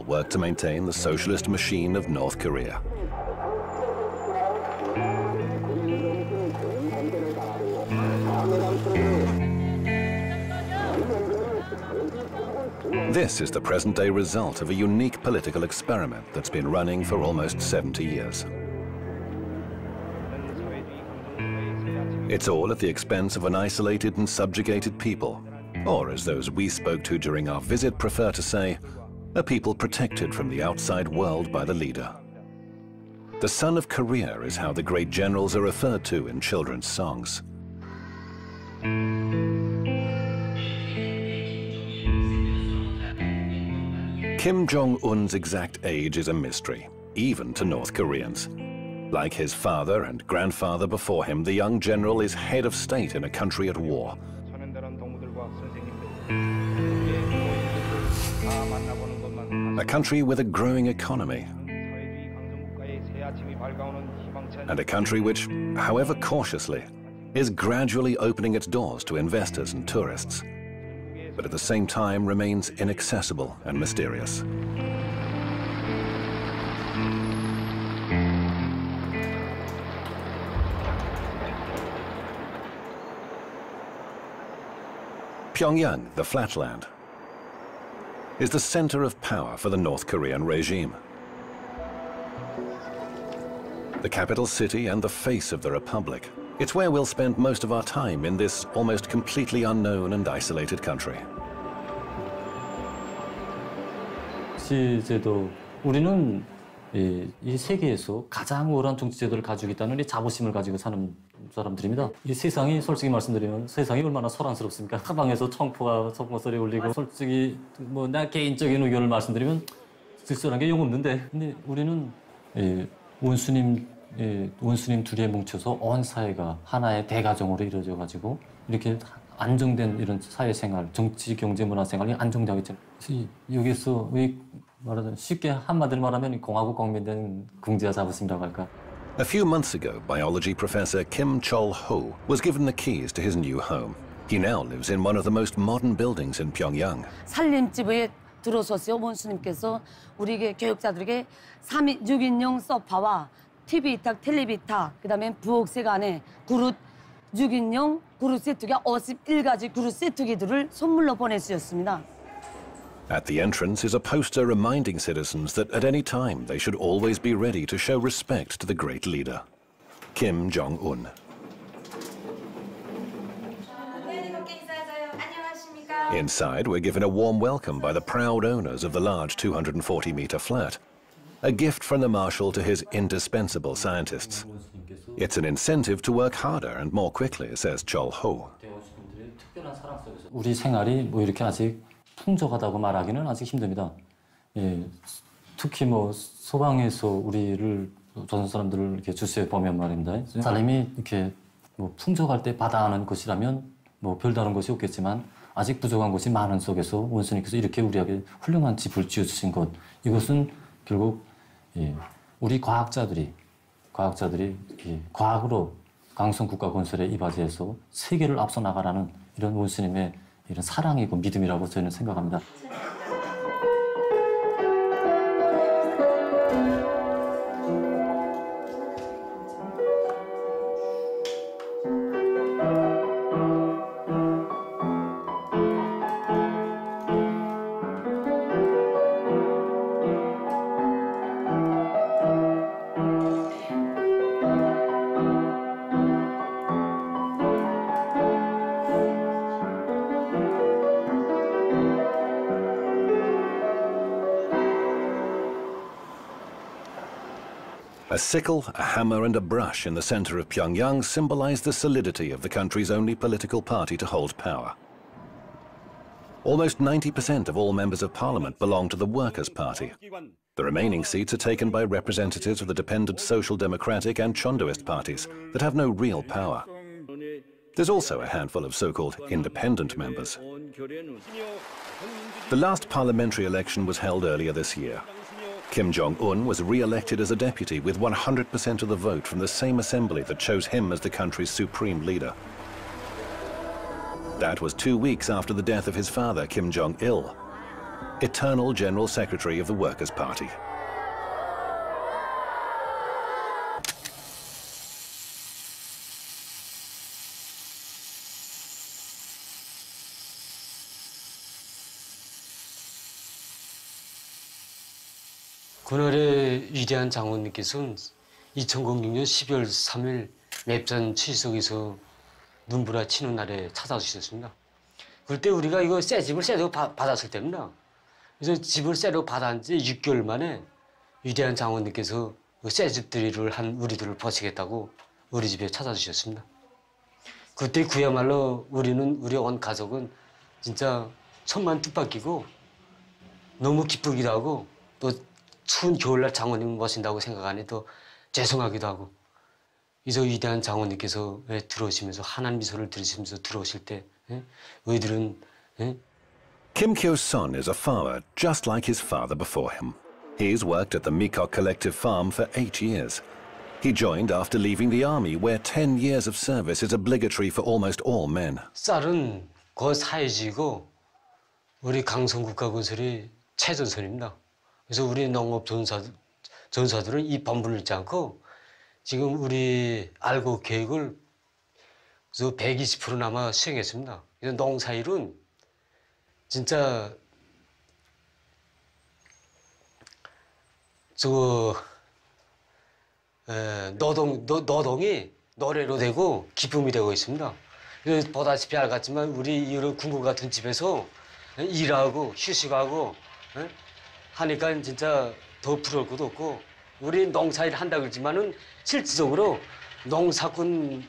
will work to maintain the socialist machine of North Korea. This is the present-day result of a unique political experiment that's been running for almost 70 years. It's all at the expense of an isolated and subjugated people, or as those we spoke to during our visit prefer to say, a people protected from the outside world by the leader. The Son of Korea is how the great generals are referred to in children's songs. Kim Jong-un's exact age is a mystery, even to North Koreans. Like his father and grandfather before him, the young general is head of state in a country at war. A country with a growing economy. And a country which, however cautiously, is gradually opening its doors to investors and tourists, but at the same time remains inaccessible and mysterious. Pyongyang, the flatland, is the center of power for the North Korean regime. The capital city and the face of the republic. It's where we'll spend most of our time in this almost completely unknown and isolated country. 정치제도, 우리는 이 세계에서 가장 우월한 정치제도를 가지고 있다는 이 자부심을 가지고 사는 사람들입니다. 이 세상이 솔직히 말씀드리면 세상이 얼마나 소란스럽습니까? 사방에서 청포가 소리 울리고 솔직히 뭐 나 개인적인 의견을 말씀드리면 질서라는 게 영 없는데 근데 우리는 원수님 둘이 뭉쳐서 온 사회가 하나의 대가정으로 이루어져 가지고 이렇게 안정된 이런 사회생활, 정치, 경제, 문화 생활이 안정되고 있잖아요. 여기서 말하자면 쉽게 한마디로 말하면 공화국 국민된 경제와 자부심이라고 할까. A few months ago, biology professor Kim Chol-ho was given the keys to his new home. He now lives in one of the most modern buildings in Pyongyang. 살림집에 들어서서 원수님께서 우리 교육자들에게 6인용 소파와 TV 위탁, 텔레비 위탁, 그다음에 부엌색 안에 그릇 6인용 그릇 세트기가 51가지 그릇 세트기들을 선물로 보내주셨습니다. At the entrance is a poster reminding citizens that at any time they should always be ready to show respect to the great leader, Kim Jong-un. Inside, we're given a warm welcome by the proud owners of the large 240-meter flat, a gift from the marshal to his indispensable scientists. It's an incentive to work harder and more quickly, says Chol-ho. 우리 생활이 뭐 이렇게 아직 풍족하다고 말하기는 아직 힘듭니다. 특히 뭐 소방에서 우리를 조선 사람들을 이렇게 주시해 보면 말입니다. 사람이 이렇게 뭐 풍족할 때 받아하는 것이라면 뭐 별다른 것이 없겠지만 아직 부족한 것이 많은 속에서 원수님께서 이렇게 우리에게 훌륭한 집을 지어주신 것, 이것은 결국 우리 과학자들이 과학으로 강성 국가 건설에 이바지해서 세계를 앞서 나가라는 이런 원수님의 이런 사랑이고 믿음이라고 저희는 생각합니다. A sickle, a hammer and a brush in the center of Pyongyang symbolize the solidity of the country's only political party to hold power. Almost 90% of all members of parliament belong to the Workers' Party. The remaining seats are taken by representatives of the dependent Social Democratic and Chondoist parties that have no real power. There's also a handful of so-called independent members. The last parliamentary election was held earlier this year. Kim Jong-un was re-elected as a deputy with 100% of the vote from the same assembly that chose him as the country's supreme leader. That was 2 weeks after the death of his father, Kim Jong-il. eternal General Secretary of the Workers' Party. 그날의 위대한 장원님께서는 2006년 12월 3일 맵산 치석에서 눈부라치는 날에 찾아주셨습니다. 그때 우리가 이거 새 집을 새로 받았을 때입니다. 그래서 집을 새로 받은 지 6개월 만에 위대한 장원님께서 새 집들이를 한 우리들을 보시겠다고 우리 집에 찾아주셨습니다. 그때 그야말로 우리 온 가족은 진짜 천만 뜻밖이고 너무 기쁘기도 하고 또 추운 겨울날 장원님을 모신다고 생각하니 또 죄송하기도 하고 이저 위대한 장원님께서 들어오시면서 환한 미소를 들으시면서 들어오실 때 우리들은 Kim Kyo-son is a farmer just like his father before him. He's worked at the Mikok Collective Farm for 8 years. He joined after leaving the army, where 10 years of service is obligatory for almost all men. 쌀은 거사회지고 우리 강성국가건설이 최전선입니다. 그래서 우리 농업 전사들은 이 본분을 잊지 않고 지금 우리 알고 계획을 120%나마 수행했습니다. 그래서 농사일은 진짜 노동이 노래로 되고 기쁨이 되고 있습니다. 그래서 보다시피 알겠지만 우리 이런 궁궐 같은 집에서 일하고 휴식하고 하니까 진짜 더 부러울 것도 없고 우리 농사일 한다 그러지만은 실질적으로 농사꾼들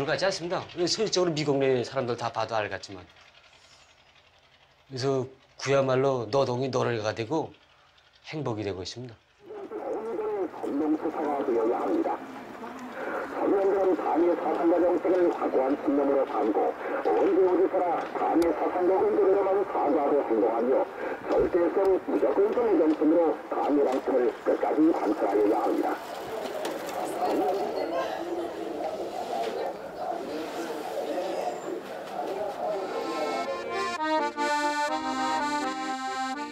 같지 않습니다. 실질적으로 미국 내 사람들 다 봐도 알겠지만 그래서 그야말로 노동이 노래가 되고 행복이 되고 있습니다. 성명수사가 되어야 합니다. 서명들은 반의 사상과 정책을 확고한 신념으로 삼고 언제 어디서나 반의 사상과 의도로만 사과하고 행동하며 절대성 무조건성의 정신으로 반의 방식을 끝까지 관철하여야 합니다.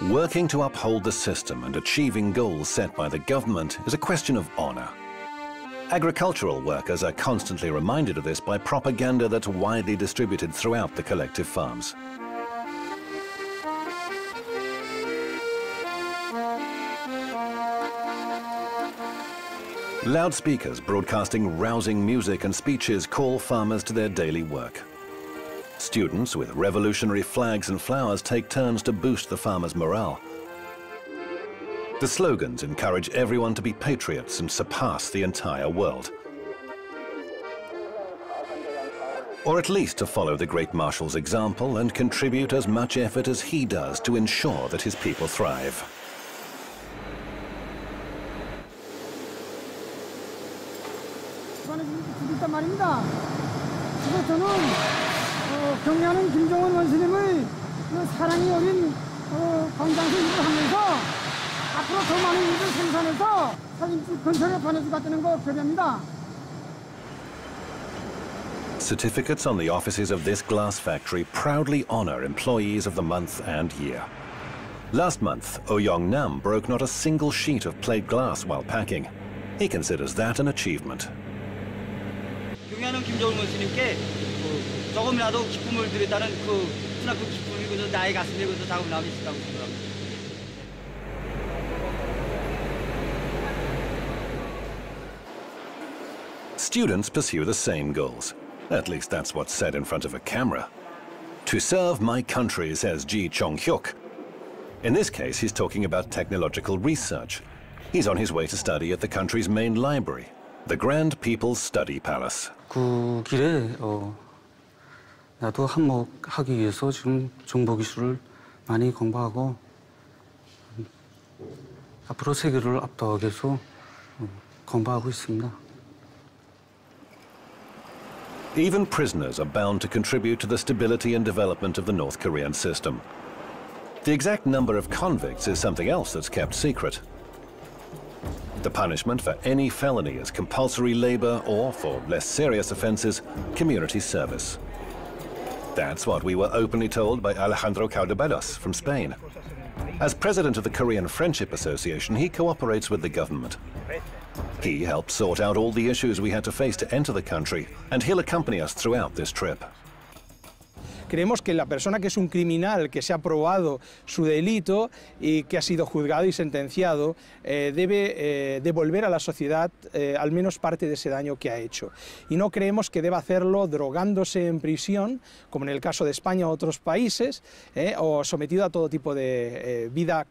Working to uphold the system and achieving goals set by the government is a question of honor. Agricultural workers are constantly reminded of this by propaganda that's widely distributed throughout the collective farms. Loudspeakers broadcasting rousing music and speeches call farmers to their daily work. Students with revolutionary flags and flowers take turns to boost the farmers' morale. The slogans encourage everyone to be patriots and surpass the entire world. Or at least to follow the great marshal's example and contribute as much effort as he does to ensure that his people thrive. 경례하는 김정은 원수님의 사랑이 어린 광장에서 일을 하면서 앞으로 더 많은 일을 생산해서 사진집 건설에 보내주겠다는 거 결의합니다. Certificates on the offices of this glass factory proudly honor employees of the month and year. Last month, Oh Yong-nam broke not a single sheet of plate glass while packing. He considers that an achievement. 경례하는 김정은 원수님께 조금이라도 기쁨을 드렸다는 그나 그 기쁨이 그저 나의 가슴에 그저 자꾸 남아 있다고 생각합니다. Students pursue the same goals. At least that's what's said in front of a camera. To serve my country, says Ji Chong-hyuk. In this case, he's talking about technological research. He's on his way to study at the country's main library, the Grand People's Study Palace. 그 길에 나도 한몫하기 위해서 지금 정보기술을 많이 공부하고 앞으로 세계를 압도하기 위해서 공부하고 있습니다. Even prisoners are bound to contribute to the stability and development of the North Korean system. The exact number of convicts is something else that's kept secret. The punishment for any felony is compulsory labor or, for less serious offenses, community service. That's what we were openly told by Alejandro Caldebelos from Spain. As president of the Korean Friendship Association, he cooperates with the government. He helped sort out all the issues we had to face to enter the country, and he'll accompany us throughout this trip. Creemos que la persona que es un criminal, que se ha probado su delito y que ha sido juzgado y sentenciado, debe devolver a la sociedad al menos parte de ese daño que ha hecho. Y no creemos que deba hacerlo drogándose en prisión, como en el caso de España u otros países, o sometido a todo tipo de vida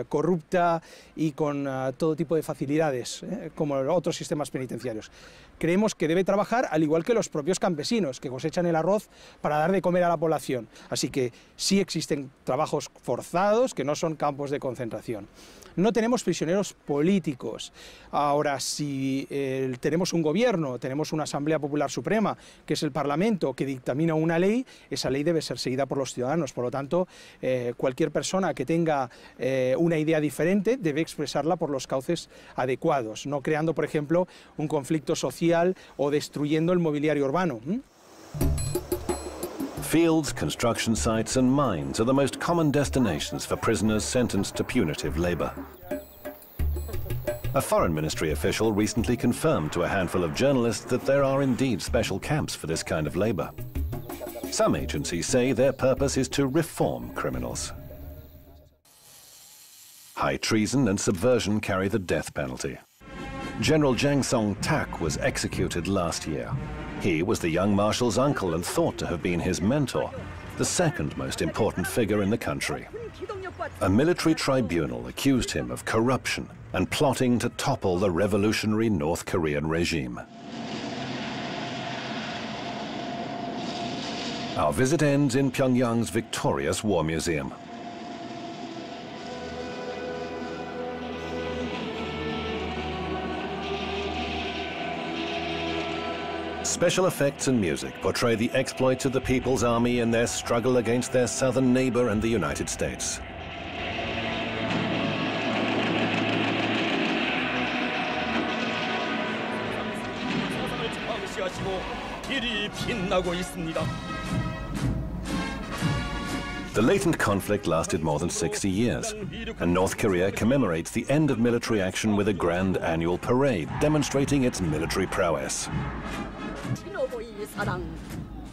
corrupta y con todo tipo de facilidades, como otros sistemas penitenciarios. Creemos que debe trabajar al igual que los propios campesinos, que cosechan el arroz para dar de comer a la población. Así que sí existen trabajos forzados, que no son campos de concentración. No tenemos prisioneros políticos. Ahora, si tenemos un gobierno, tenemos una Asamblea Popular Suprema, que es el Parlamento, que dictamina una ley, esa ley debe ser seguida por los ciudadanos. Por lo tanto, cualquier persona que tenga una idea diferente debe expresarla por los cauces adecuados, no creando, por ejemplo, un conflicto social o destruyendo el mobiliario urbano. Fields, construction sites and mines are the most common destinations for prisoners sentenced to punitive labor. A foreign ministry official recently confirmed to a handful of journalists that there are indeed special camps for this kind of labor. Some agencies say their purpose is to reform criminals. High treason and subversion carry the death penalty. General Jang Song-tak was executed last year. He was the young marshal's uncle and thought to have been his mentor, the second most important figure in the country. A military tribunal accused him of corruption and plotting to topple the revolutionary North Korean regime. Our visit ends in Pyongyang's victorious War Museum. Special effects and music portray the exploits of the People's Army in their struggle against their southern neighbor and the United States. The latent conflict lasted more than 60 years, and North Korea commemorates the end of military action with a grand annual parade demonstrating its military prowess.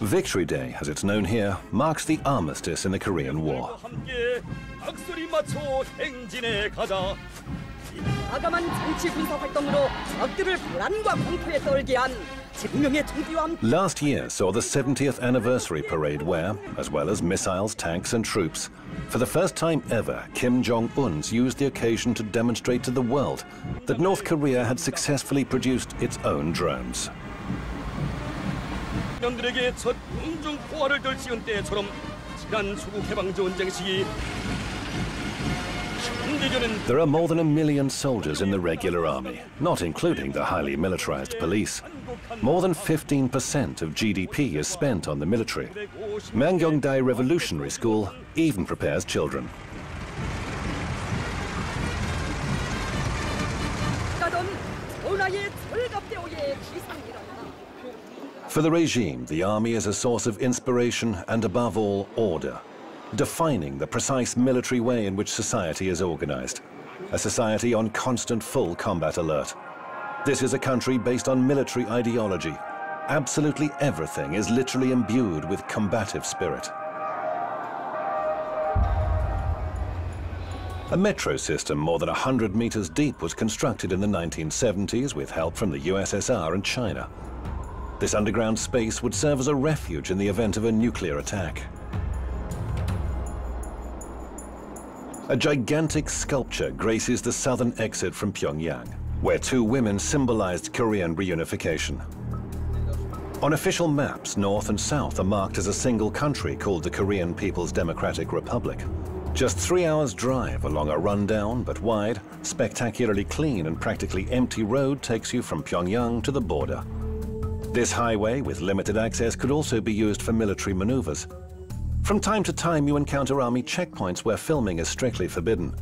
Victory Day, as it's known here, marks the armistice in the Korean War. Last year saw the 70th anniversary parade where, as well as missiles, tanks and troops, for the first time ever, Kim Jong-un used the occasion to demonstrate to the world that North Korea had successfully produced its own drones. There are more than 1 million soldiers in the regular army, not including the highly militarized police. More than 15% of GDP is spent on the military. Mangyongdae Revolutionary School even prepares children. For the regime, the army is a source of inspiration and, above all, order, defining the precise military way in which society is organized, a society on constant full combat alert. This is a country based on military ideology. Absolutely everything is literally imbued with combative spirit. A metro system more than 100 meters deep was constructed in the 1970s with help from the USSR and China. This underground space would serve as a refuge in the event of a nuclear attack. A gigantic sculpture graces the southern exit from Pyongyang, where two women symbolized Korean reunification. On official maps, North and South are marked as a single country called the Korean People's Democratic Republic. Just 3 hours' drive along a rundown but wide, spectacularly clean and practically empty road takes you from Pyongyang to the border. This highway, with limited access, could also be used for military maneuvers. From time to time, you encounter army checkpoints where filming is strictly forbidden.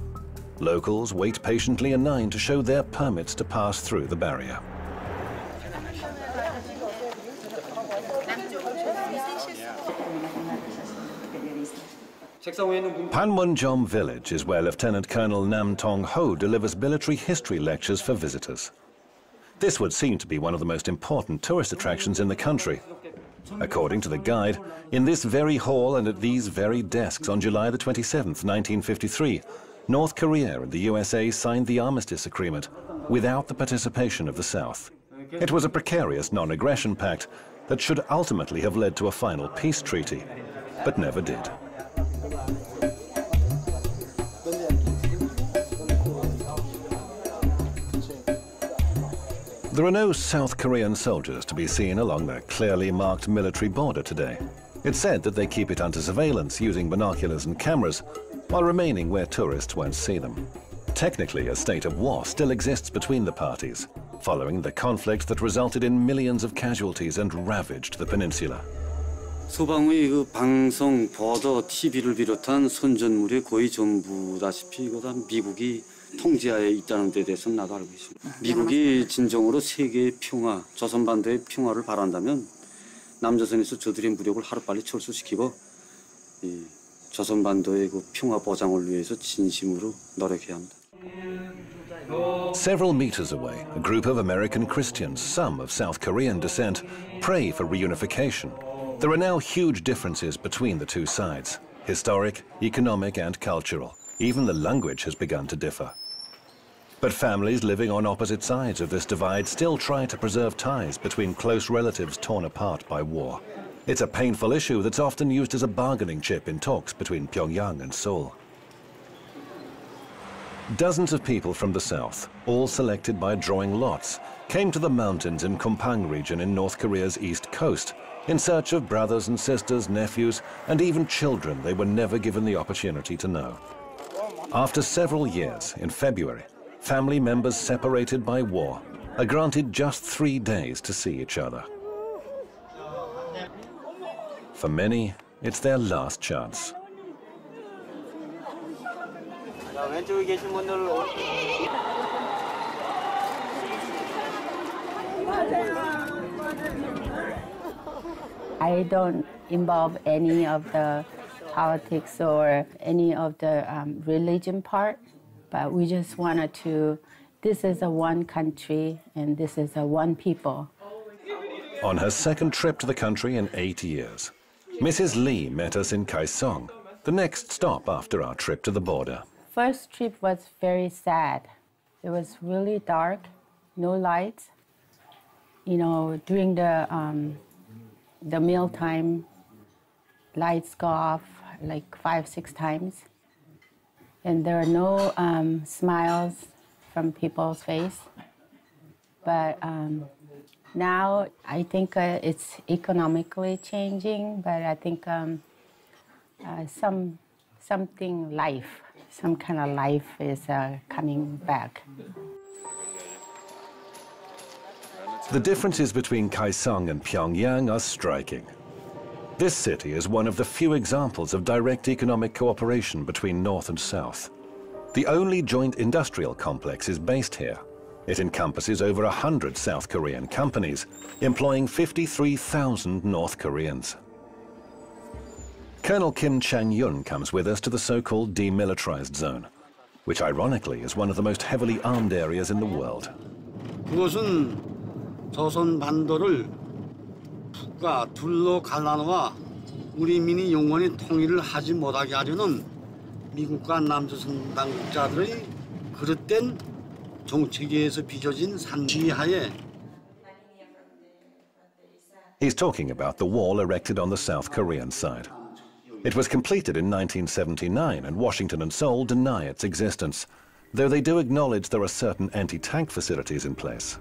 Locals wait patiently in line to show their permits to pass through the barrier. Panmunjom village is where Lieutenant Colonel Nam Tong Ho delivers military history lectures for visitors. This would seem to be one of the most important tourist attractions in the country. According to the guide, in this very hall and at these very desks on July the 27th, 1953, North Korea and the USA signed the armistice agreement without the participation of the South. It was a precarious non-aggression pact that should ultimately have led to a final peace treaty, but never did. There are no South Korean soldiers to be seen along the clearly marked military border today. It's said that they keep it under surveillance using binoculars and cameras, while remaining where tourists won't see them. Technically, a state of war still exists between the parties, following the conflict that resulted in millions of casualties and ravaged the peninsula. 소방의 그 방송, 버더, TV를 비롯한 선전물이 거의 전부다시피 이거 다 미국이 통제하에 있다는 데 대해서는 나도 알고 있습니다. 미국이 진정으로 세계의 평화, 조선반도의 평화를 바란다면 남조선에서 저들의 무력을 하루빨리 철수시키고 이 조선반도의 그 평화 보장을 위해서 진심으로 노력해야 합니다. Several meters away, a group of American Christians, some of South Korean descent, pray for reunification. There are now huge differences between the two sides, historic, economic, and cultural. Even the language has begun to differ. But families living on opposite sides of this divide still try to preserve ties between close relatives torn apart by war. It's a painful issue that's often used as a bargaining chip in talks between Pyongyang and Seoul. Dozens of people from the south, all selected by drawing lots, came to the mountains in Kumpang region in North Korea's east coast in search of brothers and sisters, nephews, and even children they were never given the opportunity to know. After several years, in February, family members separated by war are granted just 3 days to see each other. For many, it's their last chance. I don't involve any of the politics or any of the religion part, but we just wanted to, this is a one country and this is a one people. On her second trip to the country in 8 years, Mrs. Lee met us in Kaesong, the next stop after our trip to the border. First trip was very sad. It was really dark, no lights. You know, during the mealtime, lights go off like 5-6 times. And there are no smiles from people's face. But now I think it's economically changing, but I think some kind of life is coming back. The differences between Kaesong and Pyongyang are striking. This city is one of the few examples of direct economic cooperation between North and South. The only joint industrial complex is based here. It encompasses over 100 South Korean companies, employing 53,000 North Koreans. Colonel Kim Chang-yun comes with us to the so-called demilitarized zone, which ironically is one of the most heavily armed areas in the world. 그것은 조선 반도를 북과 둘로 갈라놓아 우리 민이 영원히 통일을 하지 못하게 하려는 미국과 남조선 당국자들의 그릇된 정책에서 빚어진 산지하에. He's talking about the wall erected on the South Korean side. It was completed in 1979, and Washington and Seoul deny its existence, though they do acknowledge there are certain anti-tank facilities in place.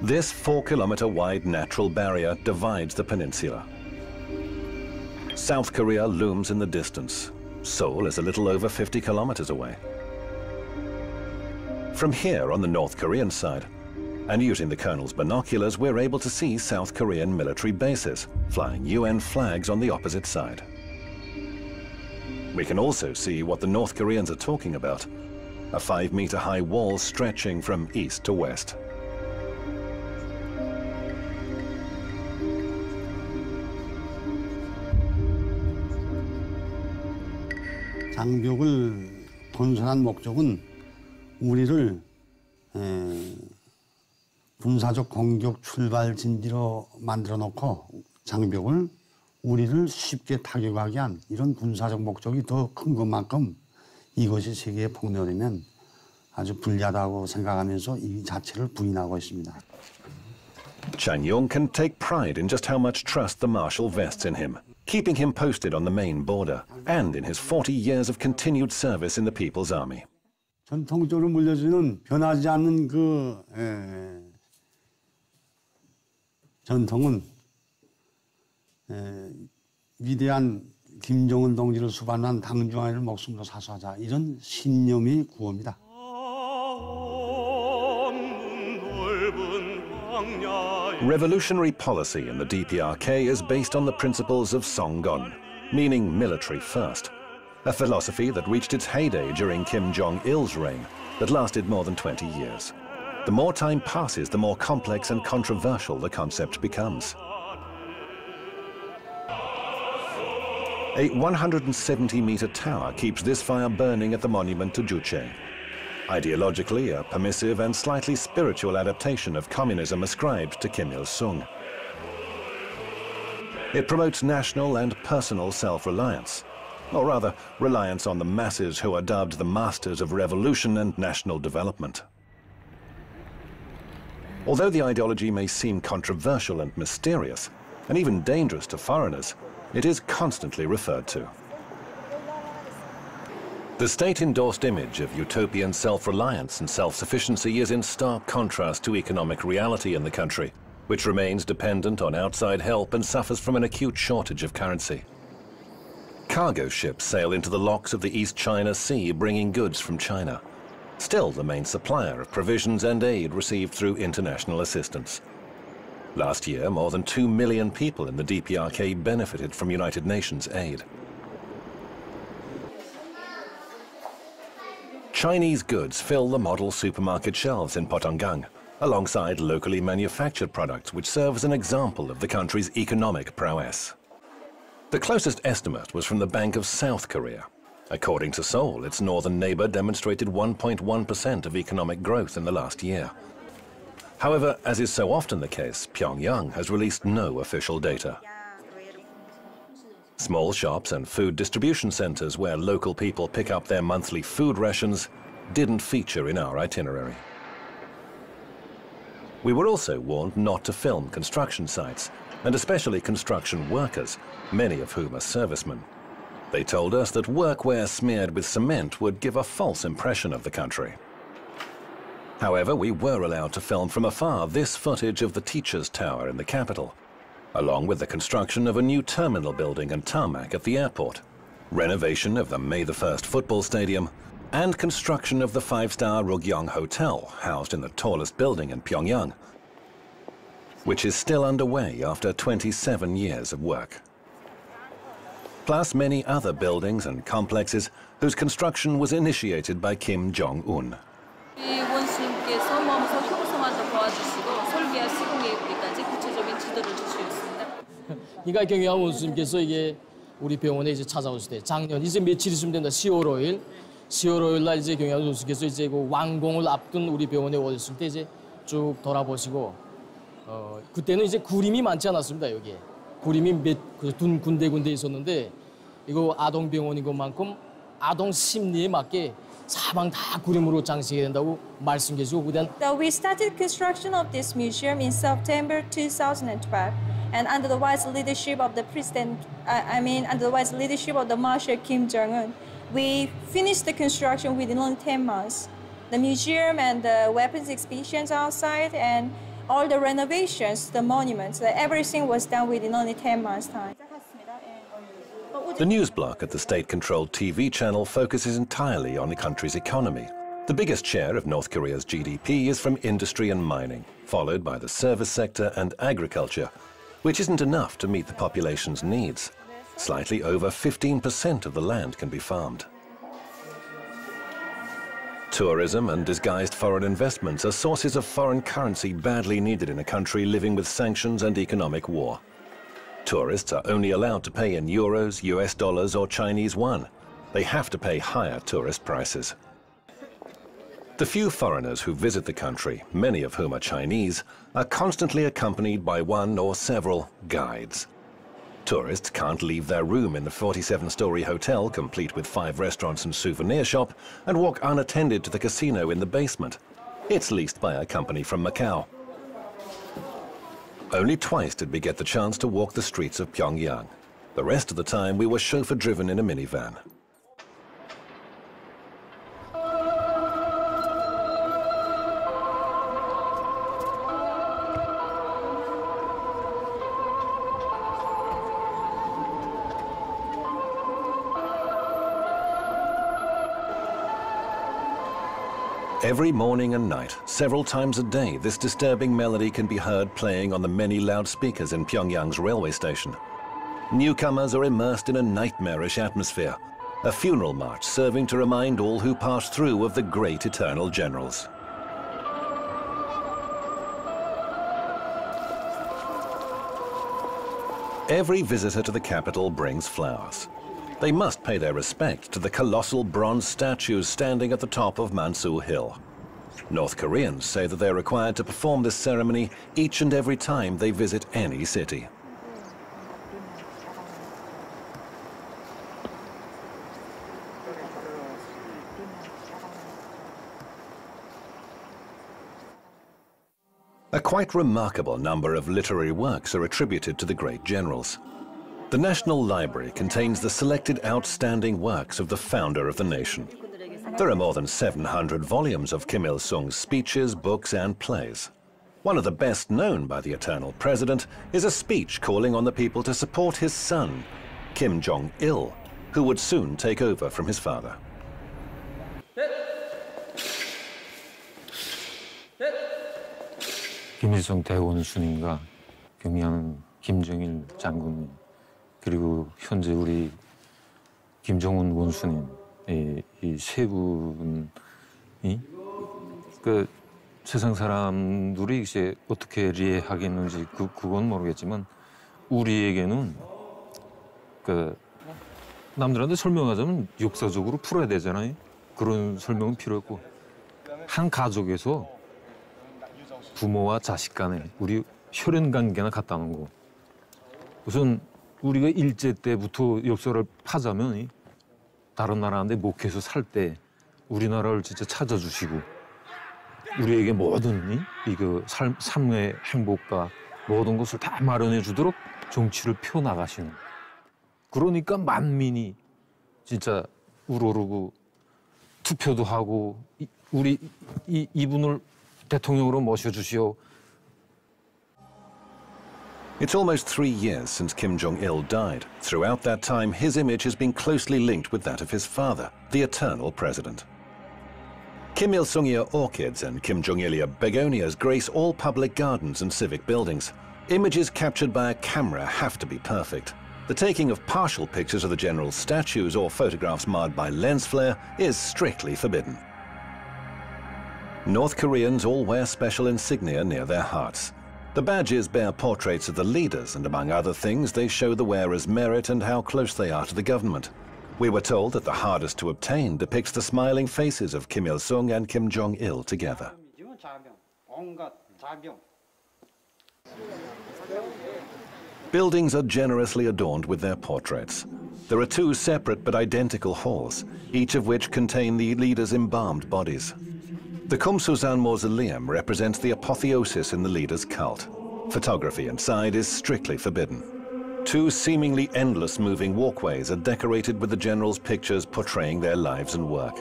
This 4-kilometer-wide natural barrier divides the peninsula. South Korea looms in the distance. Seoul is a little over 50 kilometers away. From here on the North Korean side, and using the Colonel's binoculars, we're able to see South Korean military bases, flying UN flags on the opposite side. We can also see what the North Koreans are talking about, a 5-meter-high wall stretching from east to west. 장벽을 건설한 목적은 우리를 군사적 공격 출발 진지로 만들어 놓고 장벽을 우리를 쉽게 타격하게 한 이런 군사적 목적이 더 큰 것만큼 이것이 세계에 폭로되면 아주 불리하다고 생각하면서 이 자체를 부인하고 있습니다. Chang-yong can take pride in just how much trust the marshal vests in him, keeping him posted on the main border and in his 40 years of continued service in the People's Army. 전통적으로 물려주는 변하지 않는 그 전통은 위대한 김정은 동지를 수반한 당중앙을 목숨으로 사수하자 이런 신념이 구호입니다. Revolutionary policy in the DPRK is based on the principles of Jong-un, meaning military first, a philosophy that reached its heyday during Kim Jong-il's reign that lasted more than 20 years. The more time passes, the more complex and controversial the concept becomes. A 170-meter tower keeps this fire burning at the monument to Juche. Ideologically, a permissive and slightly spiritual adaptation of communism ascribed to Kim Il-sung. It promotes national and personal self-reliance, or rather, reliance on the masses who are dubbed the masters of revolution and national development. Although the ideology may seem controversial and mysterious, and even dangerous to foreigners, it is constantly referred to. The state-endorsed image of utopian self-reliance and self-sufficiency is in stark contrast to economic reality in the country, which remains dependent on outside help and suffers from an acute shortage of currency. Cargo ships sail into the locks of the East China Sea, bringing goods from China, still the main supplier of provisions and aid received through international assistance. Last year, more than 2 million people in the DPRK benefited from United Nations aid. Chinese goods fill the model supermarket shelves in Potonggang, alongside locally manufactured products which serve as an example of the country's economic prowess. The closest estimate was from the Bank of South Korea. According to Seoul, its northern neighbor demonstrated 1.1% of economic growth in the last year. However, as is so often the case, Pyongyang has released no official data. Small shops and food distribution centers where local people pick up their monthly food rations didn't feature in our itinerary. We were also warned not to film construction sites, and especially construction workers, many of whom are servicemen. They told us that workwear smeared with cement would give a false impression of the country. However, we were allowed to film from afar this footage of the Teachers' Tower in the capital, along with the construction of a new terminal building and tarmac at the airport, renovation of the May the 1st football stadium, and construction of the 5-star Rugyong Hotel, housed in the tallest building in Pyongyang, which is still underway after 27 years of work. Plus many other buildings and complexes whose construction was initiated by Kim Jong-un. 그러니까 경영 원수님께서 이게 우리 병원에 이제 찾아오실 때 작년 이제 며칠 있으면 된다. 10월 5일 날 이제 경영 원수께서 이제 그 완공을 앞둔 우리 병원에 오셨을 때 이제 쭉 돌아보시고 그때는 이제 구림이 많지 않았습니다. 여기에 구림이 몇 군데 있었는데 이거 아동 병원인 것만큼 아동 심리에 맞게 사방 다 구림으로 장식해야 된다고 말씀해주시고 그다음. So we started construction of this museum in September 2012, and under the wise leadership of the president, under the wise leadership of the Marshal Kim Jong-un, we finished the construction within only 10 months. The museum and the weapons exhibitions outside, and all the renovations, the monuments, everything was done within only 10 months' time. The news block at the state-controlled TV channel focuses entirely on the country's economy. The biggest share of North Korea's GDP is from industry and mining, followed by the service sector and agriculture, which isn't enough to meet the population's needs. Slightly over 15% of the land can be farmed. Tourism and disguised foreign investments are sources of foreign currency badly needed in a country living with sanctions and economic war. Tourists are only allowed to pay in euros, US dollars or Chinese yuan, they have to pay higher tourist prices. The few foreigners who visit the country, many of whom are Chinese, are constantly accompanied by one or several guides. Tourists can't leave their room in the 47-story hotel, complete with 5 restaurants and souvenir shop, and walk unattended to the casino in the basement. It's leased by a company from Macau. Only twice did we get the chance to walk the streets of Pyongyang. The rest of the time we were chauffeur-driven in a minivan. Every morning and night, several times a day, this disturbing melody can be heard playing on the many loudspeakers in Pyongyang's railway station. Newcomers are immersed in a nightmarish atmosphere, a funeral march serving to remind all who pass through of the great eternal generals. Every visitor to the capital brings flowers. They must pay their respect to the colossal bronze statues standing at the top of Mansu Hill. North Koreans say that they're required to perform this ceremony each and every time they visit any city. A quite remarkable number of literary works are attributed to the great generals. The National Library contains the selected outstanding works of the founder of the nation. There are more than 700 volumes of Kim Il-sung's speeches, books, and plays. One of the best known by the eternal president is a speech calling on the people to support his son, Kim Jong-il, who would soon take over from his father. 김일성 대원수님과 경양 김정일 장군님 그리고 현재 우리 김정은 원수님 이 세 분이 그 세상 사람들이 이제 어떻게 이해하겠는지 그건 모르겠지만 우리에게는 그 남들한테 설명하자면 역사적으로 풀어야 되잖아요. 그런 설명은 필요 없고 한 가족에서 부모와 자식 간에 우리 혈연 관계나 같다는 거. 우선 우리가 일제 때부터 역사를 파자면 다른 나라한테 목해서 살 때 우리나라를 진짜 찾아주시고 우리에게 모든 이거 삶의 행복과 모든 것을 다 마련해 주도록 정치를 펴 나가시는. 그러니까 만민이 진짜 우러르고 투표도 하고 우리 이분을 대통령으로 모셔주시오. It's almost 3 years since Kim Jong-il died. Throughout that time, his image has been closely linked with that of his father, the eternal president. Kim Il-sungia orchids and Kim Jong-ilia begonias grace all public gardens and civic buildings. Images captured by a camera have to be perfect. The taking of partial pictures of the general's statues or photographs marred by lens flare is strictly forbidden. North Koreans all wear special insignia near their hearts. The badges bear portraits of the leaders, and among other things, they show the wearer's merit and how close they are to the government. We were told that the hardest to obtain depicts the smiling faces of Kim Il-sung and Kim Jong-il together. Buildings are generously adorned with their portraits. There are 2 separate but identical halls, each of which contain the leaders' embalmed bodies. The Kumsusan mausoleum represents the apotheosis in the leader's cult. Photography inside is strictly forbidden. 2 seemingly endless moving walkways are decorated with the generals' pictures portraying their lives and work.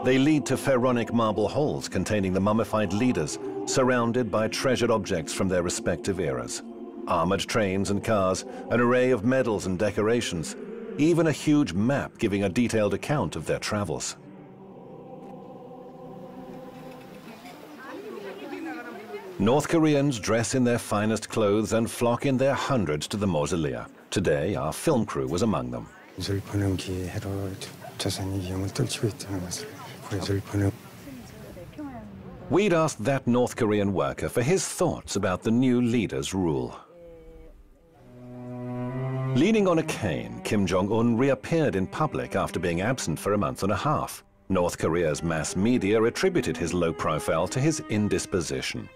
They lead to pharaonic marble halls containing the mummified leaders, surrounded by treasured objects from their respective eras. Armored trains and cars, an array of medals and decorations, even a huge map giving a detailed account of their travels. North Koreans dress in their finest clothes and flock in their hundreds to the mausolea. Today, our film crew was among them. We'd asked that North Korean worker for his thoughts about the new leader's rule. Leaning on a cane, Kim Jong-un reappeared in public after being absent for a month and a half. North Korea's mass media attributed his low profile to his indisposition.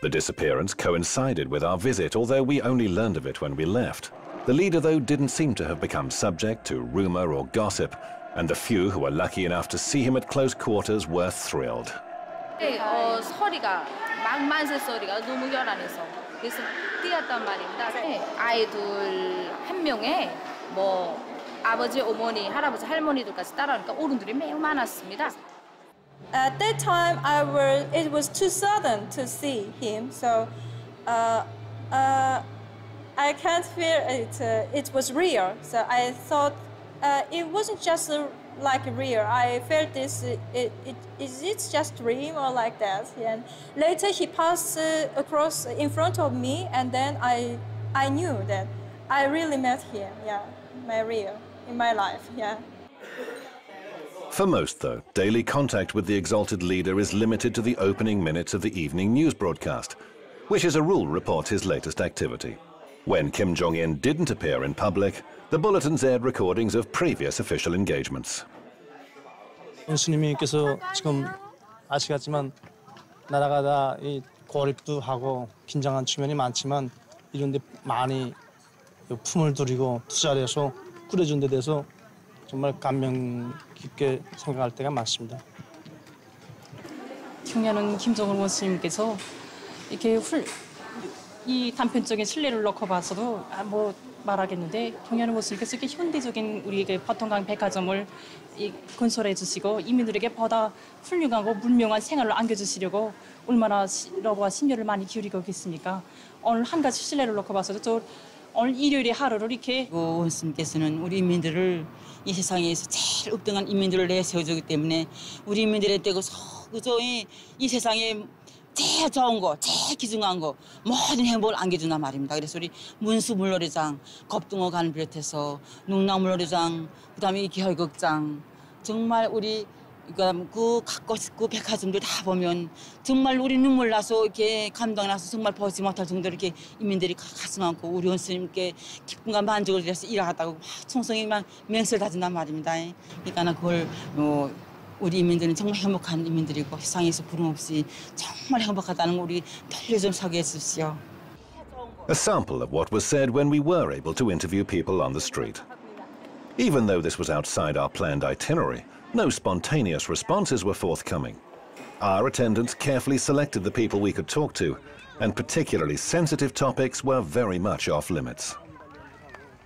The disappearance coincided with our visit, although we only learned of it when we left. The leader, though, didn't seem to have become subject to rumor or gossip, and the few who were lucky enough to see him at close quarters were thrilled. 소리가 망만세 소리가 너무 요란해서 그래서 뛰었단 말입니다. 아이들 한 명에 뭐 아버지, 어머니, 할아버지, 할머니들까지 따라오니까 어른들이 매우 많았습니다. At that time, it was too sudden to see him, so I can't feel it. It was real, so I thought it wasn't just like real. I felt this. Is it just dream or like that? And later he passed across in front of me, and then I knew that I really met him. Yeah, my real in my life. Yeah. For most, though, daily contact with the exalted leader is limited to the opening minutes of the evening news broadcast, which as a rule reports his latest activity. When Kim Jong-un didn't appear in public, the bulletins aired recordings of previous official engagements. 원수님께서 지금 아시겠지만 나라가 다 고립도 하고 긴장한 측면이 많지만 이런 데 많이 품을 들이고 투자를 해서 꾸려준 데 대해서 정말 감명 깊게 생각할 때가 많습니다. 경야는 김정은 원수님께서 이렇게 이 단편적인 신뢰를 놓고 봐서도 뭐 말하겠는데 경야는 원수님께서 이렇게 현대적인 우리에게 버튼강 백화점을 건설해 주시고 이민들에게 보다 훌륭하고 문명한 생활을 안겨주시려고 얼마나 러브와 심려를 많이 기울이고 계십니까? 오늘 한 가지 신뢰를 놓고 봐서도 저 오늘 일요일에 하루를 이렇게 원수님께서는 우리 인민들을 이 세상에서 제일 읍등한 인민들을 내세워주기 때문에 우리 인민들의 떼고 그저 이 세상에 제일 좋은 거, 제일 귀중한 거 모든 행복을 안겨준단 말입니다. 그래서 우리 문수물놀이장, 겁등어관을 비롯해서 농락물놀이장, 그다음에 이 개혈극장 정말 우리 그 갖고 싶고 백화점들 다 보면 정말 우리 눈물 나서 이렇게 감동 나서 정말 보지 못할 정도로 이렇게 인민들이 가슴 안고 우리 원수님께 기쁨과 만족을 위해서 일하겠다고 총성이 막 맹세를 다진단 말입니다. 그러니까 그걸 우리 인민들은 정말 행복한 인민들이고 세상에서 부름 없이 정말 행복하다는 거 우리 널리 좀 사귀해 주십시오. A sample of what was said when we were able to interview people on the street. Even though this was outside our planned itinerary, no spontaneous responses were forthcoming. Our attendants carefully selected the people we could talk to, and particularly sensitive topics were very much off limits.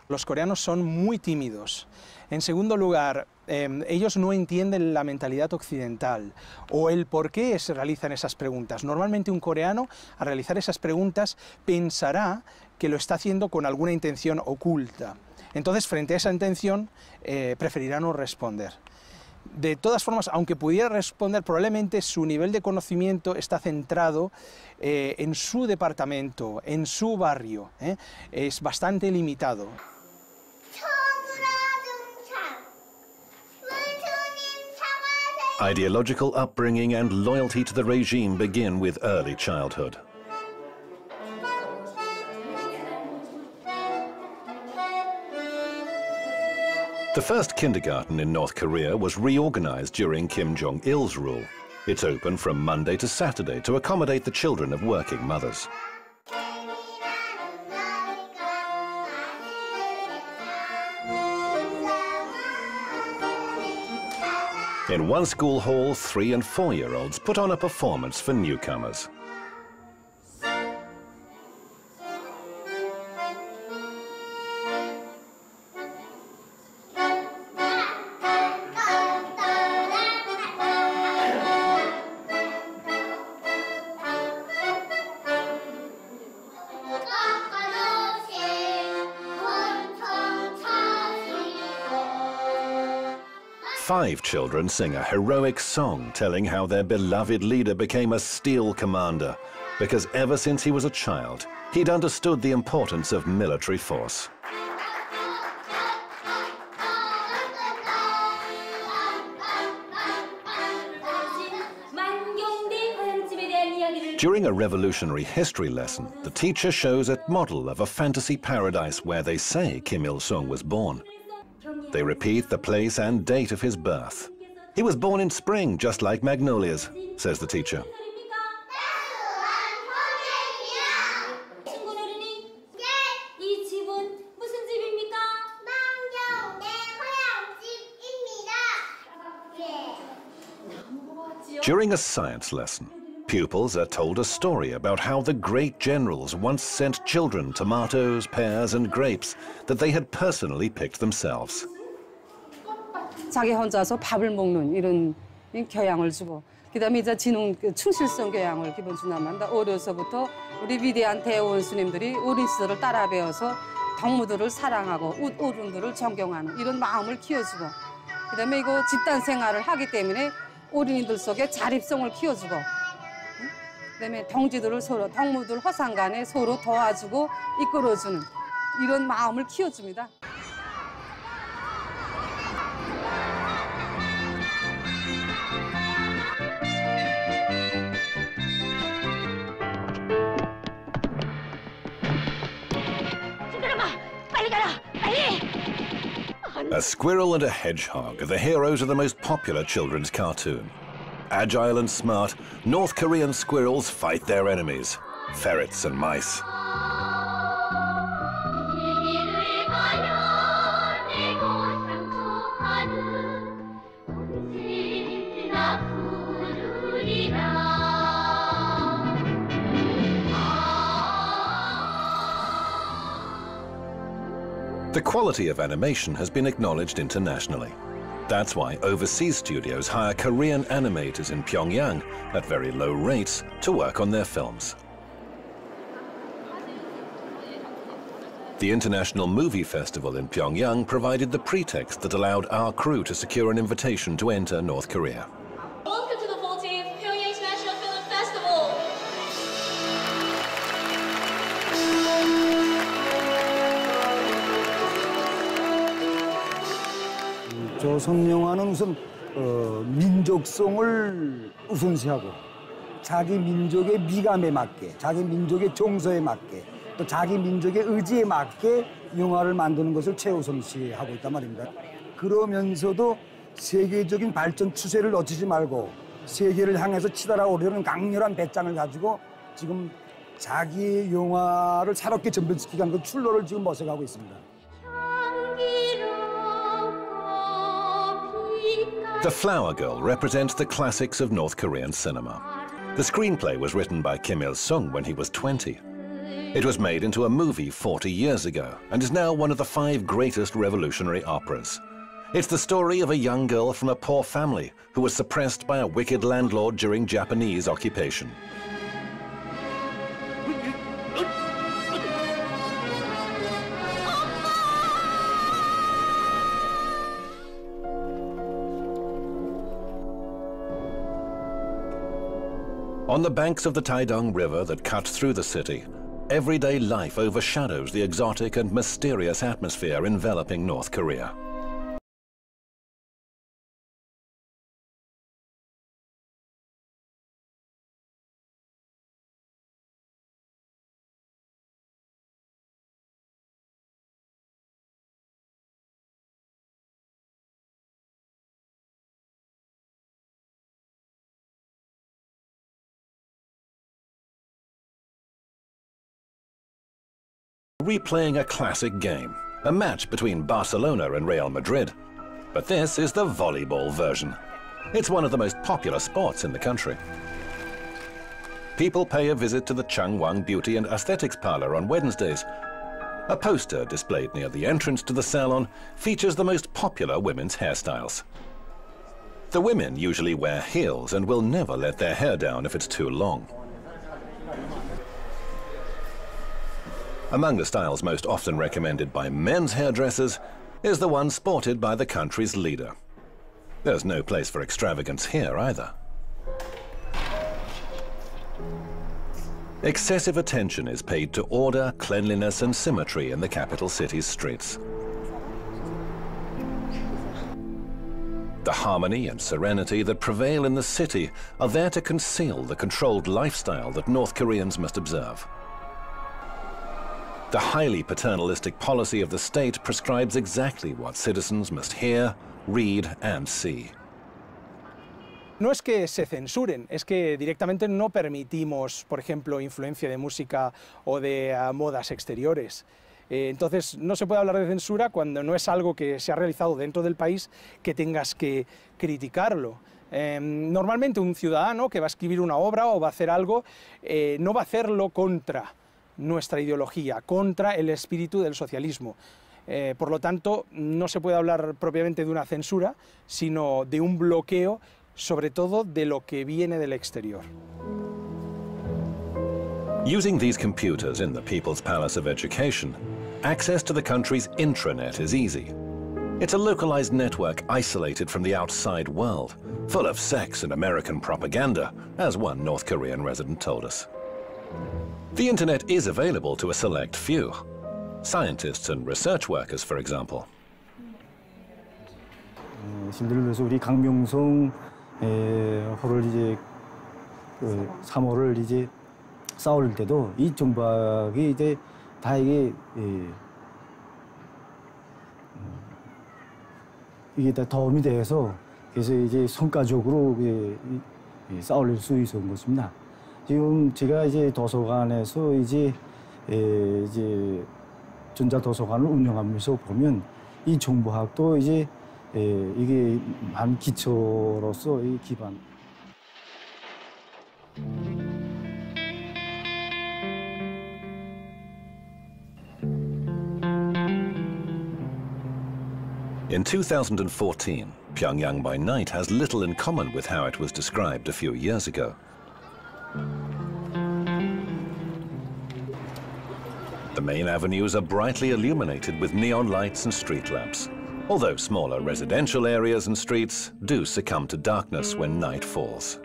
Los coreanos son muy tímidos. En segundo lugar, ellos no entienden la mentalidad occidental o el por qué se realizan esas preguntas. Normalmente un coreano, al realizar esas preguntas, pensará que lo está haciendo con alguna intención oculta. Entonces, frente a esa intención, preferirá no responder. De todas formas, aunque pudiera responder, probablemente su nivel de conocimiento está centrado en su departamento, en su barrio. Es bastante limitado. Ideological upbringing and loyalty to the regime begin with early childhood. The first kindergarten in North Korea was reorganized during Kim Jong-il's rule. It's open from Monday to Saturday to accommodate the children of working mothers. In one school hall, 3- and 4-year-olds put on a performance for newcomers. Five children sing a heroic song telling how their beloved leader became a steel commander, because ever since he was a child, he'd understood the importance of military force. During a revolutionary history lesson, the teacher shows a model of a fantasy paradise where they say Kim Il-sung was born. They repeat the place and date of his birth. He was born in spring, just like magnolias, says the teacher. During a science lesson, pupils are told a story about how the great generals once sent children tomatoes, pears, and grapes that they had personally picked themselves. 자기 혼자서 밥을 먹는 이런 교양을 주고, 그다음에 이제 지능 충실성 교양을 기본 주나만다. 어려서부터 우리 위대한 대원수님들이 어린 시절을 따라 배워서 동무들을 사랑하고 어른들을 존경하는 이런 마음을 키워주고, 그다음에 이거 집단 생활을 하기 때문에 어린이들 속에 자립성을 키워주고, 그다음에 동지들을 서로 동무들 허상 간에 서로 도와주고 이끌어주는 이런 마음을 키워줍니다. A squirrel and a hedgehog are the heroes of the most popular children's cartoon. Agile and smart, North Korean squirrels fight their enemies, ferrets and mice. The quality of animation has been acknowledged internationally. That's why overseas studios hire Korean animators in Pyongyang at very low rates to work on their films. The International Movie Festival in Pyongyang provided the pretext that allowed our crew to secure an invitation to enter North Korea. Welcome to the 14th Pyongyang International Film Festival. 조선 영화는 우선 민족성을 우선시하고 자기 민족의 미감에 맞게, 자기 민족의 정서에 맞게, 또 자기 민족의 의지에 맞게 영화를 만드는 것을 최우선시하고 있단 말입니다. 그러면서도 세계적인 발전 추세를 놓치지 말고 세계를 향해서 치달아오려는 강렬한 배짱을 가지고 지금 자기 영화를 새롭게 전변시키기 위한 그 출로를 지금 모색하고 있습니다. The Flower Girl represents the classics of North Korean cinema. The screenplay was written by Kim Il-sung when he was 20. It was made into a movie 40 years ago and is now one of the 5 greatest revolutionary operas. It's the story of a young girl from a poor family who was suppressed by a wicked landlord during Japanese occupation. On the banks of the Taedong River that cuts through the city, everyday life overshadows the exotic and mysterious atmosphere enveloping North Korea. Replaying a classic game, a match between Barcelona and Real Madrid. But this is the volleyball version. It's one of the most popular sports in the country. People pay a visit to the Changwon Beauty and Aesthetics Parlor on Wednesdays. A poster displayed near the entrance to the salon features the most popular women's hairstyles. The women usually wear heels and will never let their hair down if it's too long. Among the styles most often recommended by men's hairdressers is the one sported by the country's leader. There's no place for extravagance here either. Excessive attention is paid to order, cleanliness and symmetry in the capital city's streets. The harmony and serenity that prevail in the city are there to conceal the controlled lifestyle that North Koreans must observe. The highly paternalistic policy of the state prescribes exactly what citizens must hear, read, and see. No es que se censuren, es que directamente no permitimos, por ejemplo, influencia de música o de modas exteriores. Entonces, no se puede hablar de censura cuando no es algo que se ha realizado dentro del país que tengas que criticarlo. Normalmente un ciudadano que va a escribir una obra o va a hacer algo, no va a hacerlo contra nuestra ideología, contra el espíritu del socialismo. Por lo tanto, no se puede hablar propiamente de una censura, sino de un bloqueo, sobre todo de lo que viene del exterior. Using these computers in the People's Palace of Education, access to the country's intranet is easy. It's a localized network isolated from the outside world, full of sex and American propaganda, as one North Korean resident told us. The internet is available to a select few. Scientists and research workers, for example. 예를 들어서 우리 강명성 호를 이제 3호를 이제 싸울 때도 이 정박이 이제 다 이게 다 도움이 돼서 그래서 이제 성과적으로 싸울 수 있었던 것입니다. 지금 제가 이제 도서관에서 이제 전자 도서관을 운영하면서 보면 이 정보학도 이제 이게 한 기초로서 이 기반. In 2014, Pyongyang by night has little in common with how it was described a few years ago. The main avenues are brightly illuminated with neon lights and street lamps, although smaller residential areas and streets do succumb to darkness when night falls.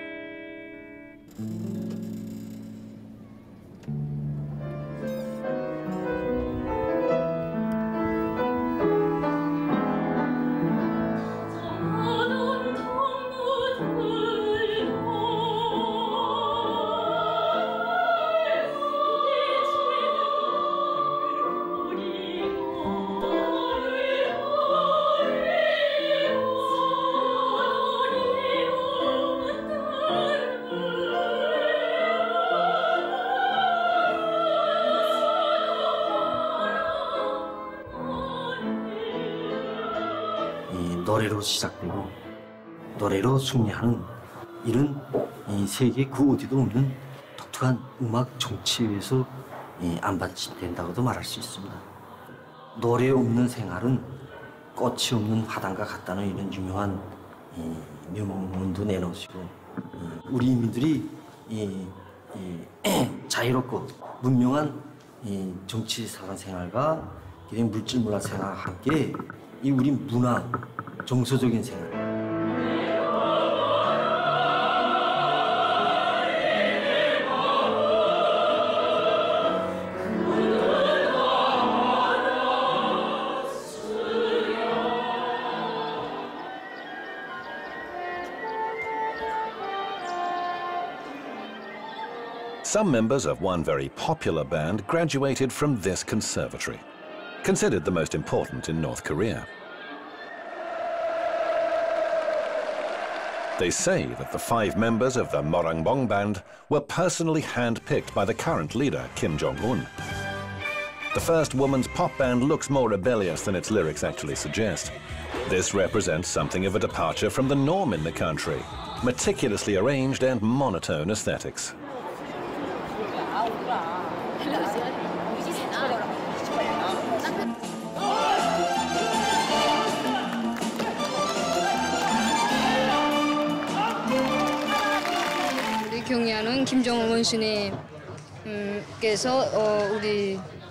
노래로 시작되고 노래로 승리하는 이런 세계 그 어디도 없는 독특한 음악 정치에서 안반된다고도 말할 수 있습니다. 노래 없는 생활은 꽃이 없는 화단과 같다는 이런 유명한 명문도 내놓으시고 우리 인민들이 자유롭고 문명한 정치 사관 생활과 물질 문화 생활과 함께 이 우리 문화 정서적인 생활. Some members of one very popular band graduated from this conservatory, considered the most important in North Korea. They say that the 5 members of the Morangbong band were personally hand-picked by the current leader, Kim Jong-un. The first woman's pop band looks more rebellious than its lyrics actually suggest. This represents something of a departure from the norm in the country, meticulously arranged and monotone aesthetics. 경의하는 김정은 원수님께서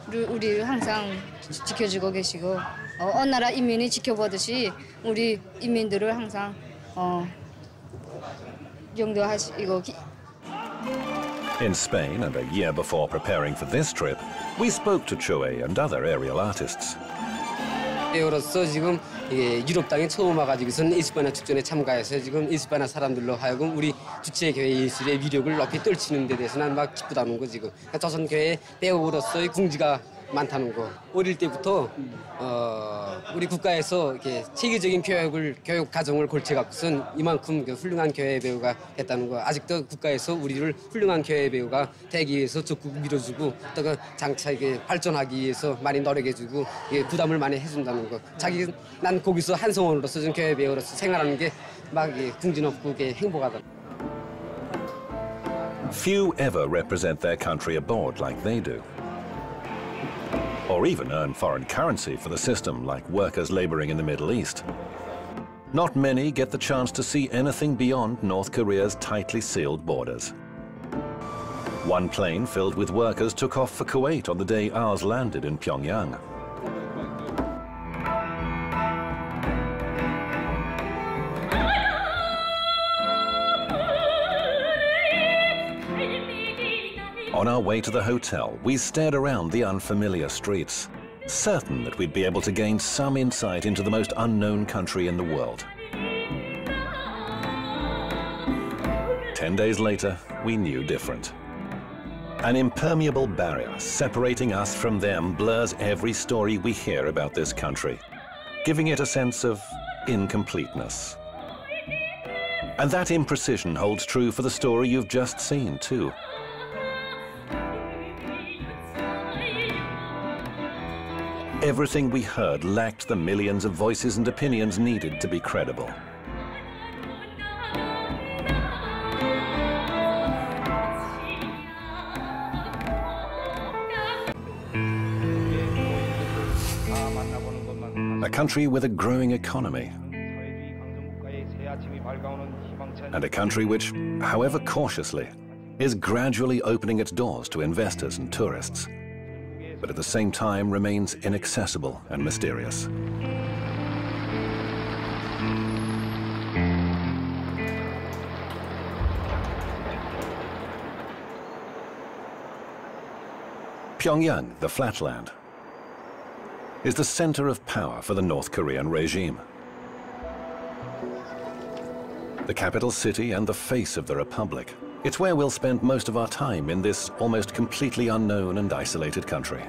우리를 항상 지켜주고 계시고 어느 나라 인민이 지켜보듯이 우리 인민들을 항상 용도하시고. In Spain, and a year before preparing for this trip, we spoke to Choi and other aerial artists. 배우로서 지금 유럽 땅에 처음 와가지고선 이스파나 축전에 참가해서 지금 이스파나 사람들로 하여금 우리 주체 교회 예술의 위력을 높이 떨치는 데 대해서는 막 기쁘다는 거 지금. 조선 교회 배우로서의 궁지가 많다는 거. 어릴 때부터 우리 국가에서 이렇게 체계적인 교육 과정을 걸쳐갖고선 이만큼 훌륭한 교회 배우가 됐다는 거. 아직도 국가에서 우리를 훌륭한 교회 배우가 되기 위해서 적극 밀어주고 또 그 장차 이게 발전하기 위해서 많이 노력해주고 부담을 많이 해준다는 거. 난 거기서 한성원으로서 좀 교회 배우로서 생활하는 게 막 궁지높고 행복하다. Few ever represent their country abroad like they do, or even earn foreign currency for the system like workers laboring in the Middle East. Not many get the chance to see anything beyond North Korea's tightly sealed borders. One plane filled with workers took off for Kuwait on the day ours landed in Pyongyang. On our way to the hotel, we stared around the unfamiliar streets, certain that we'd be able to gain some insight into the most unknown country in the world. 10 days later, we knew different. An impermeable barrier separating us from them blurs every story we hear about this country, giving it a sense of incompleteness. And that imprecision holds true for the story you've just seen, too. Everything we heard lacked the millions of voices and opinions needed to be credible. A country with a growing economy, and a country which, however cautiously, is gradually opening its doors to investors and tourists, but at the same time remains inaccessible and mysterious. Pyongyang, the flatland, is the center of power for the North Korean regime. The capital city and the face of the republic. It's where we'll spend most of our time in this almost completely unknown and isolated country.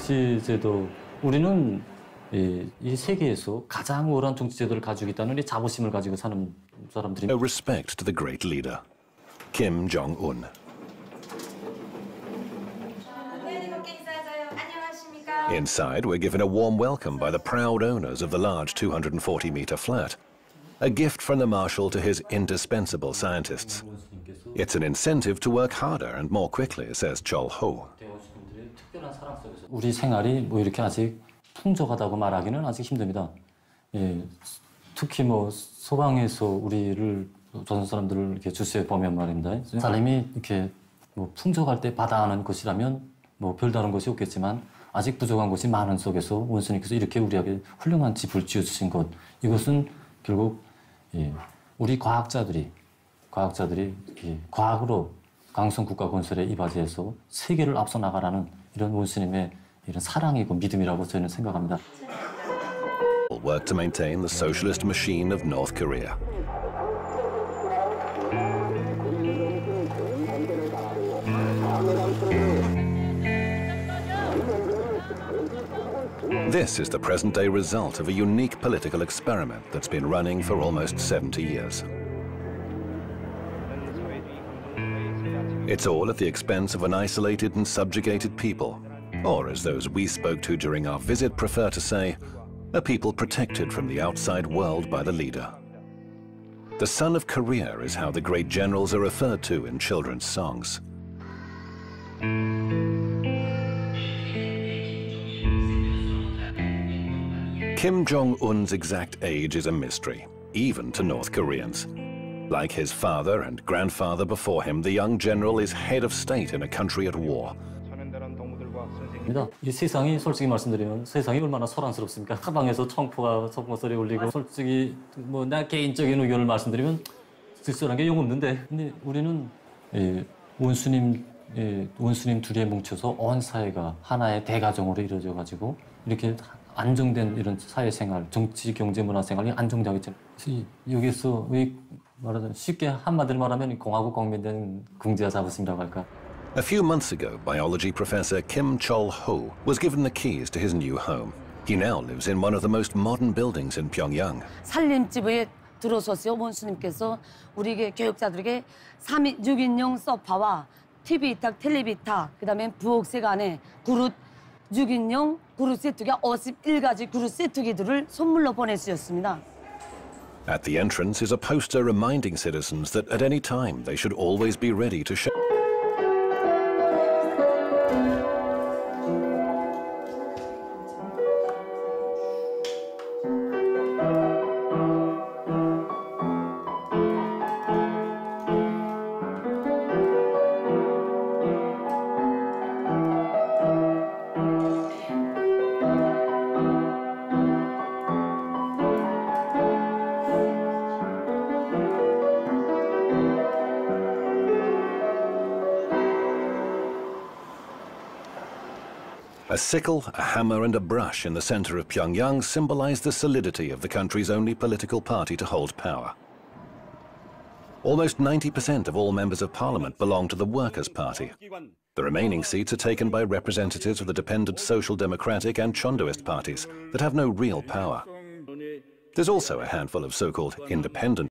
정치제도, 우리는 이 세계에서 가장 우월한 정치제도를 가지고 있다는 이 자부심을 가지고 사는 사람들입니다. A respect to the great leader, Kim Jong-un. Inside, we're given a warm welcome by the proud owners of the large 240-meter flat, a gift from the marshal to his indispensable scientists. It's an incentive to work harder and more quickly, says Chol Ho. 우리 생활이 뭐 이렇게 아직 풍족하다고 말하기는 아직 힘듭니다. 특히 뭐 서방에서 우리를 조선 사람들을 이렇게 주시해 보면 말입니다. 사람이 이렇게 뭐 풍족할 때 받아하는 것이라면 뭐 별다른 것이 없겠지만 아직 부족한 것이 많은 속에서 원수님께서 이렇게 우리에게 훌륭한 집을 지어주신 것, 이것은 결국 우리 과학자들이 과학으로 강성 국가 건설에 이바지해서 세계를 앞서 나가라는 이런 원수님의 이런 사랑이고 믿음이라고 저는 생각합니다. Work to maintain the socialist machine of North Korea. This is the present-day result of a unique political experiment that's been running for almost 70 years. It's all at the expense of an isolated and subjugated people, or as those we spoke to during our visit prefer to say, a people protected from the outside world by the leader. The son of Korea is how the great generals are referred to in children's songs. Kim Jong-un's exact age is a mystery, even to North Koreans. Like his father and grandfather before him, the young general is head of state in a country at war. 이 세상이 솔직히 말씀드리면 세상이 얼마나 소란스럽습니까? 사방에서 청포가 소리 울리고 솔직히 뭐 나 개인적인 의견을 말씀드리면 쓸쓸한 게 영 없는데 근데 우리는 원수님 원수님 둘이 뭉쳐서 온 사회가 하나의 대가정으로 이루어져 가지고 이렇게 안정된 이런 사회생활, 정치, 경제, 문화 생활이 안정되고 있잖아요. 여기서 말하자면 쉽게 한마디로 말하면 공화국 국민된 궁지가 잡았습니다고 할까. A few months ago, biology professor Kim Chol-ho was given the keys to his new home. He now lives in one of the most modern buildings in Pyongyang. 살림집에 들어서서 원수님께서 우리 교육자들에게 6인용 소파와 TV 위탁, 텔레비 위탁, 그다음에 부엌색 안에 그릇 6인용 그릇 세트기가 51가지 그릇 세트기들을 선물로 보내주셨습니다. At the entrance is a poster reminding citizens that at any time they should always be ready to show. A sickle, a hammer and a brush in the center of Pyongyang symbolize the solidity of the country's only political party to hold power. Almost 90% of all members of parliament belong to the Workers' Party. The remaining seats are taken by representatives of the dependent Social Democratic and Chondoist parties that have no real power. There's also a handful of so-called independent